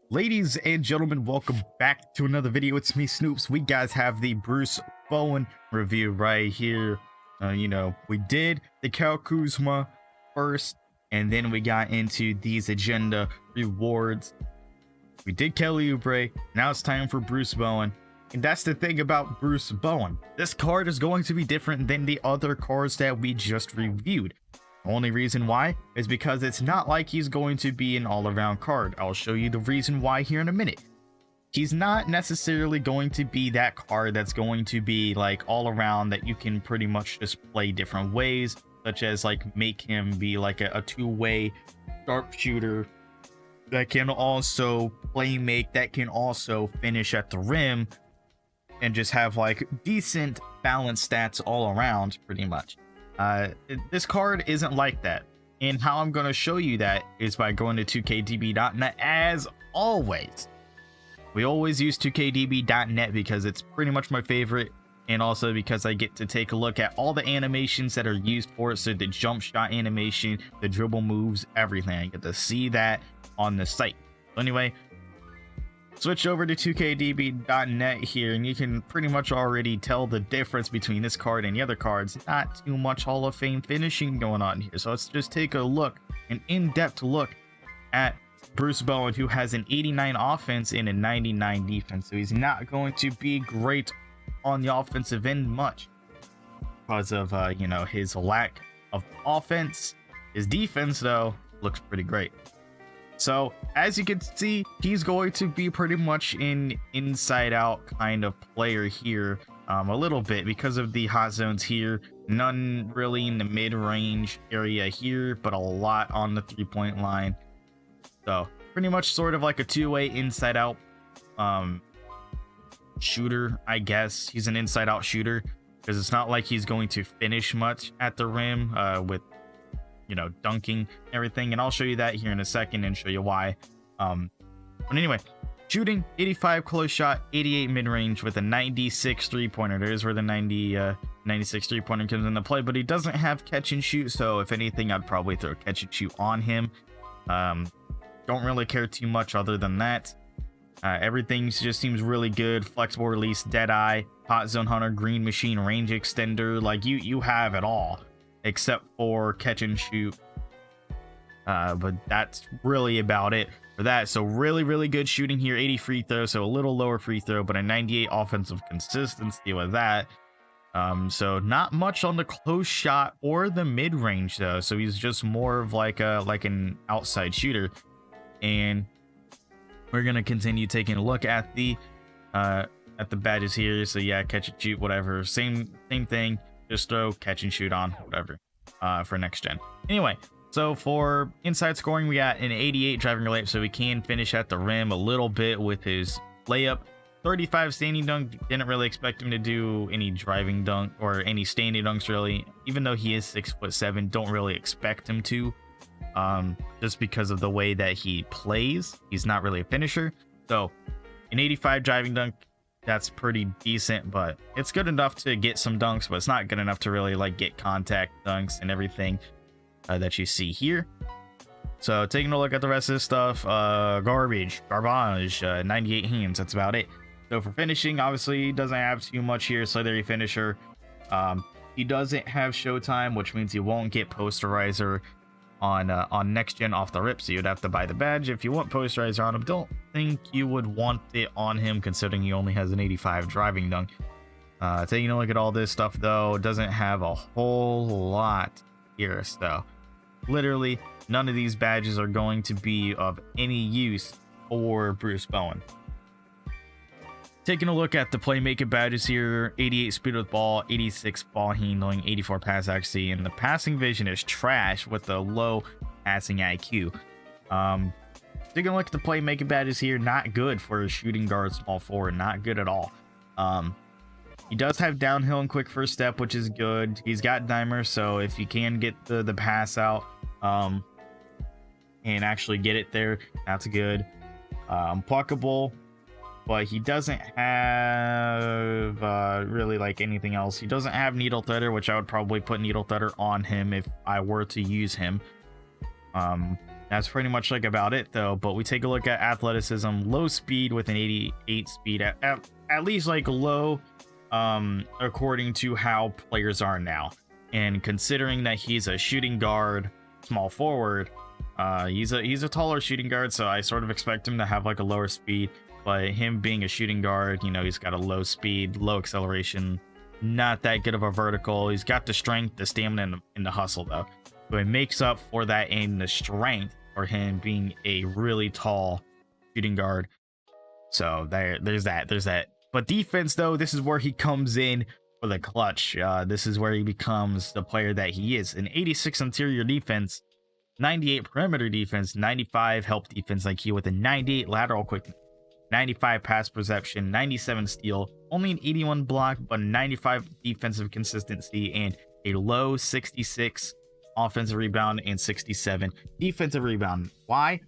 Ladies and gentlemen, welcome back to another video. It's me, Snoops. We guys have the Bruce Bowen review right here. We did the Kyle Kuzma first, and then we got into these agenda rewards. We did Kelly Oubre. Now it's time for Bruce Bowen. And that's the thing about Bruce Bowen. This card is going to be different than the other cards that we just reviewed. Only reason why is because it's not like he's going to be an all-around card. I'll show you the reason why here in a minute. He's not necessarily going to be that card that's going to be like all around that you can pretty much just play different ways, such as like make him be like a two-way sharpshooter that can also play make, that can also finish at the rim and just have like decent balanced stats all around pretty much. This card isn't like that, and how I'm going to show you that is by going to 2kdb.net. As always, we always use 2kdb.net because it's pretty much my favorite, and also because I get to take a look at all the animations that are used for it. So the jump shot animation, the dribble moves, everything, I get to see that on the site. So anyway, switch over to 2kdb.net here, and you can pretty much already tell the difference between this card and the other cards. Not too much Hall of Fame finishing going on here. So let's just take a look, an in-depth look at Bruce Bowen, who has an 89 offense and a 99 defense. So he's not going to be great on the offensive end much because of his lack of offense. His defense though looks pretty great. So as you can see, he's going to be pretty much an inside out kind of player here, a little bit because of the hot zones here. None really in the mid-range area here, but a lot on the 3-point line. So pretty much sort of like a two-way inside out shooter, I guess. He's an inside out shooter because it's not like he's going to finish much at the rim with dunking everything, and I'll show you that here in a second and show you why. But anyway, shooting 85 close shot, 88 mid-range with a 96 three-pointer. There's where the 96 three-pointer comes into play, but he doesn't have catch and shoot, so if anything, I'd probably throw catch and shoot on him. Don't really care too much other than that. Everything just seems really good. Flexible release, dead eye, hot zone hunter, green machine, range extender. Like you have it all except for catch and shoot, but that's really about it for that. So really good shooting here. 80 free throw, so a little lower free throw, but a 98 offensive consistency with that. So not much on the close shot or the mid-range though, so he's just more of like an outside shooter. And we're gonna continue taking a look at the badges here. So yeah, catch and shoot, whatever, same thing. Just throw catch and shoot on, whatever, for next gen. Anyway, so for inside scoring, we got an 88 driving layup, so we can finish at the rim a little bit with his layup. 35 standing dunk. Didn't really expect him to do any driving dunk or any standing dunks really, even though he is 6'7". Don't really expect him to, just because of the way that he plays. He's not really a finisher. So an 85 driving dunk, that's pretty decent, but it's good enough to get some dunks, but it's not good enough to really like get contact dunks and everything that you see here. So taking a look at the rest of this stuff, garbage, 98 hands, that's about it. So for finishing, obviously he doesn't have too much here. Slithery finisher. He doesn't have showtime, which means he won't get posterizer on next gen off the rip, so you'd have to buy the badge if you want posterizer on him. Don't think you would want it on him considering he only has an 85 driving dunk. Taking a look at all this stuff though, doesn't have a whole lot here, so literally none of these badges are going to be of any use for Bruce Bowen. Taking a look at the playmaking badges here, 88 speed with ball, 86 ball handling, 84 pass accuracy, and the passing vision is trash with a low passing IQ. Taking a look at the playmaking badges here, not good for a shooting guard small forward, not good at all. He does have downhill and quick first step, which is good. He's got dimer, so if you can get the pass out and actually get it there, that's good. Pluckable, but he doesn't have really like anything else. He doesn't have needle threader, which I would probably put needle threader on him if I were to use him. That's pretty much like about it though. But we take a look at athleticism, low speed with an 88 speed, at least like low, according to how players are now. And considering that he's a shooting guard, small forward, he's a taller shooting guard, so I sort of expect him to have like a lower speed. But him being a shooting guard, you know, he's got a low speed, low acceleration, not that good of a vertical. He's got the strength, the stamina, and the hustle though. So it makes up for that in the strength for him being a really tall shooting guard. So there's that. But defense though, this is where he comes in for the clutch. This is where he becomes the player that he is. An 86 interior defense, 98 perimeter defense, 95 help defense IQ with a 98 lateral quickness, 95 pass perception, 97 steal, only an 81 block, but 95 defensive consistency, and a low 66 offensive rebound and 67 defensive rebound. Why?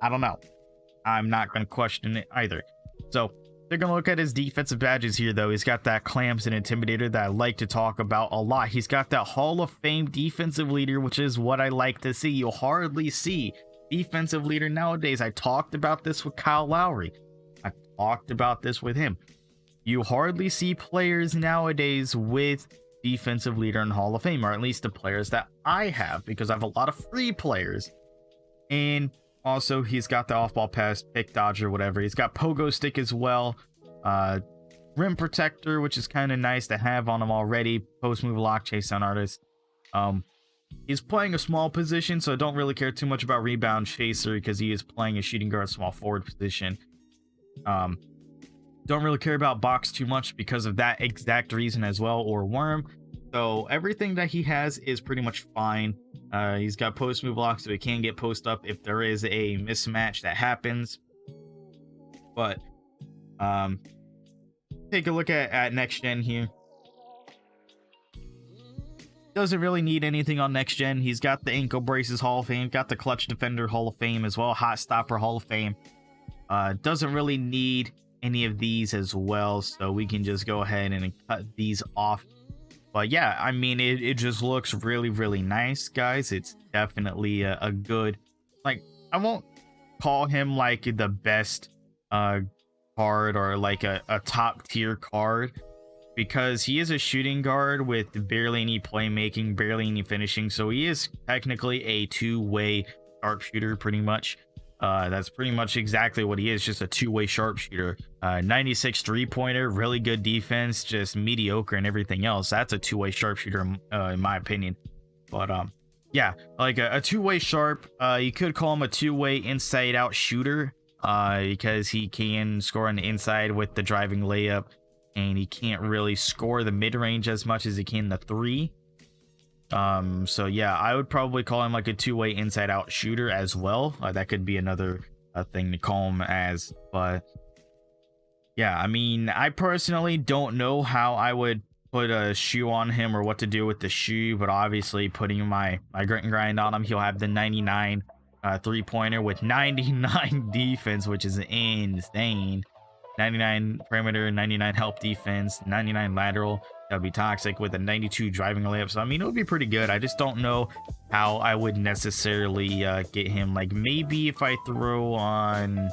I don't know. I'm not going to question it either. So they're going to look at his defensive badges here, though. He's got that clamps and intimidator that I like to talk about a lot. He's got that Hall of Fame defensive leader, which is what I like to see. You'll hardly see defensive leader nowadays. I talked about this with Kyle Lowry. I talked about this with him. You hardly see players nowadays with defensive leader and Hall of Fame, or at least the players that I have, because I have a lot of free players. And also he's got the off-ball pass, pick dodger, whatever. He's got pogo stick as well, rim protector, which is kind of nice to have on him already. Post move lock, chase down artist. He's playing a small position, so I don't really care too much about rebound chaser because he is playing a shooting guard small forward position. Don't really care about box too much because of that exact reason as well, or worm. So everything that he has is pretty much fine. He's got post move lock, so he can get post up if there is a mismatch that happens. But take a look at next gen here. Doesn't really need anything on next gen. He's got the ankle braces Hall of Fame, got the clutch defender Hall of Fame as well, hot stopper Hall of Fame. Doesn't really need any of these as well, so we can just go ahead and cut these off. But yeah, I mean, it just looks really, really nice, guys. It's definitely a good, like, I won't call him like the best card or like a top tier card, because he is a shooting guard with barely any playmaking, barely any finishing. So he is technically a two-way sharpshooter pretty much. That's pretty much exactly what he is, just a two-way sharpshooter. 96 three-pointer, really good defense, just mediocre and everything else. That's a two-way sharpshooter in my opinion. But yeah, like a two-way sharp. You could call him a two-way inside-out shooter, because he can score on the inside with the driving layup, and he can't really score the mid-range as much as he can the three. So yeah, I would probably call him like a two-way inside-out shooter as well. That could be another thing to call him as. But yeah, I mean, I personally don't know how I would put a shoe on him or what to do with the shoe, but obviously putting my grit and grind on him, he'll have the 99 three-pointer with 99 defense, which is insane. 99 perimeter, 99 help defense, 99 lateral. That'd be toxic with a 92 driving layup. So I mean, it would be pretty good. I just don't know how I would necessarily get him. Like, maybe if I throw on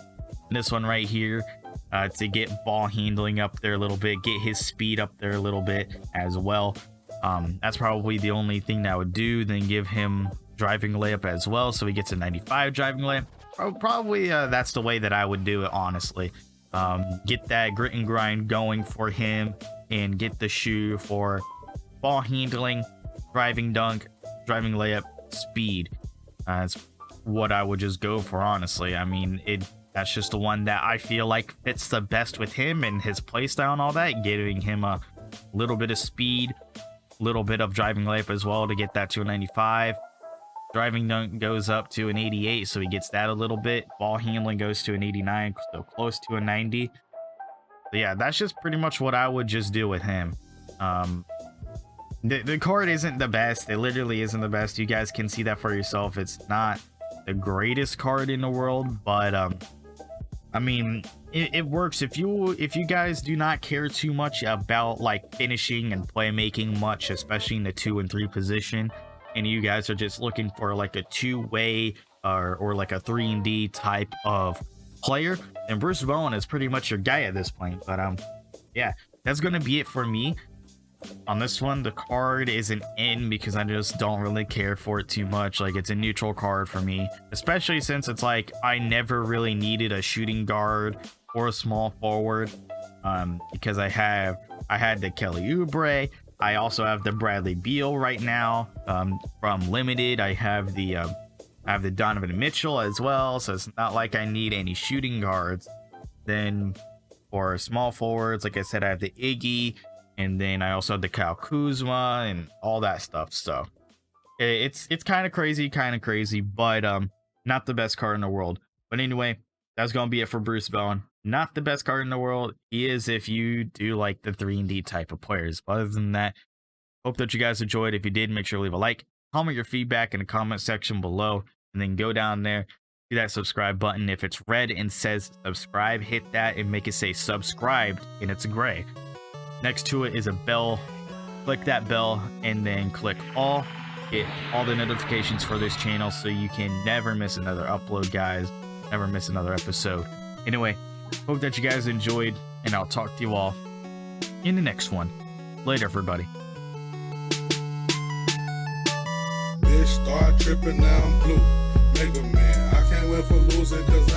this one right here to get ball handling up there a little bit, get his speed up there a little bit as well. That's probably the only thing that I would do. Then give him driving layup as well, so he gets a 95 driving layup. Probably that's the way that I would do it, honestly. Get that grit and grind going for him, and get the shoe for ball handling, driving dunk, driving layup, speed. That's what I would just go for, honestly. I mean, that's just the one that I feel like fits the best with him and his playstyle and all that, giving him a little bit of speed, little bit of driving layup as well to get that to a 95. Driving dunk goes up to an 88, so he gets that a little bit. Ball handling goes to an 89, so close to a 90. So yeah, that's just pretty much what I would just do with him. The card isn't the best. It literally isn't the best. You guys can see that for yourself. It's not the greatest card in the world, but I mean, it works. If you guys do not care too much about like finishing and playmaking much, especially in the 2 and 3 position, and you guys are just looking for like a two-way or like a 3&D type of player, then Bruce Bowen is pretty much your guy at this point. But yeah, that's gonna be it for me on this one. The card is an N because I just don't really care for it too much. Like, it's a neutral card for me, especially since it's like I never really needed a shooting guard or a small forward, because I had the Kelly Oubre. I also have the Bradley Beal right now, from limited. I have the Donovan Mitchell as well, so it's not like I need any shooting guards. Then for small forwards, like I said, I have the Iggy, and then I also have the Kyle Kuzma and all that stuff. So it's kind of crazy, but not the best card in the world. But anyway, that's gonna be it for Bruce Bowen. Not the best card in the world. He is if you do like the 3&D type of players. But other than that, hope that you guys enjoyed. If you did, make sure to leave a like, comment your feedback in the comment section below, and then go down there, see that subscribe button. If it's red and says subscribe, hit that and make it say subscribed, and it's gray. Next to it is a bell. Click that bell and then click all. Get all the notifications for this channel so you can never miss another upload, guys. Never miss another episode. Anyway, hope that you guys enjoyed, and I'll talk to you all in the next one. Later, everybody. Bitch, start tripping, now I'm blue. Mega man, I can't win for losing, cause